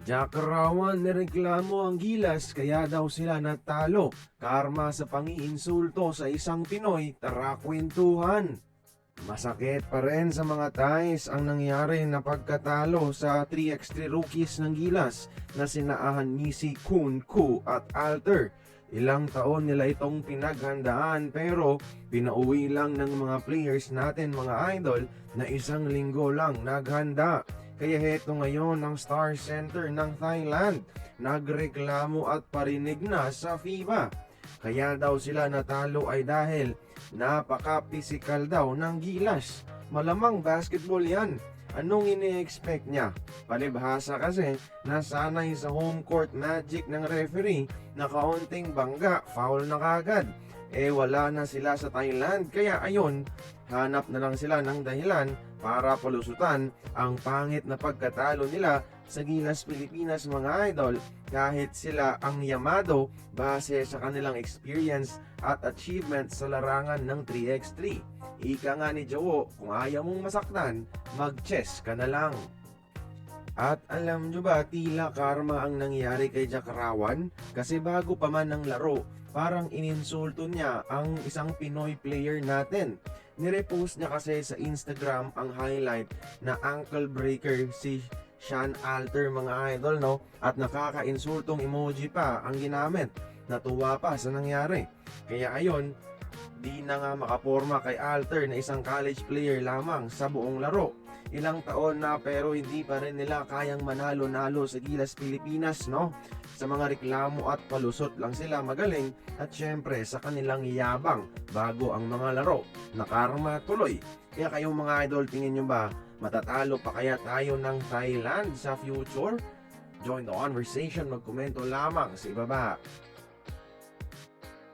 Jackarawan nireklamo ang Gilas kaya daw sila natalo. Karma sa pangiinsulto sa isang Pinoy, tara kwentuhan. Masakit pa rin sa mga Thais ang nangyari na pagkatalo sa 3x3 rookies ng Gilas na sinaahan Missy, Kun, Ku at Alter. Ilang taon nila itong pinaghandaan pero pinauwi lang ng mga players natin mga idol na isang linggo lang naghanda. Kaya heto ngayon ang Star Center ng Thailand, nagreklamo at parinig na sa FIBA. Kaya daw sila natalo ay dahil napaka-physical daw ng Gilas. Malamang basketball yan. Anong ini-expect niya? Palibhasa kasi nasanay sa home court magic ng referee na kaunting bangga, foul na kagad. Wala na sila sa Thailand kaya ayon, hanap na lang sila ng dahilan para palusutan ang pangit na pagkatalo nila sa Gilas Pilipinas mga idol kahit sila ang yamado base sa kanilang experience at achievement sa larangan ng 3x3. Ika nga ni Jowo, kung ayaw mong masaktan, mag-chess ka na lang. At alam nyo ba, tila karma ang nangyari kay Jackarawan kasi bago pa man ng laro, parang ininsulto niya ang isang Pinoy player natin. Nirepost niya kasi sa Instagram ang highlight na ankle breaker si Sean Alter mga idol no, at nakaka-insultong emoji pa ang ginamit. Natuwa pa sa nangyari. Kaya ayon, di na nga makaporma kay Alter na isang college player lamang sa buong laro. Ilang taon na pero hindi pa rin nila kayang manalo-nalo sa Gilas Pilipinas no. Sa mga reklamo at palusot lang sila magaling at syempre sa kanilang yabang bago ang mga laro. Nakarma tuloy. Kaya kayong mga idol, tingin nyo ba matatalo pa kaya tayo ng Thailand sa future? Join the conversation, magkomento lamang sa ibaba.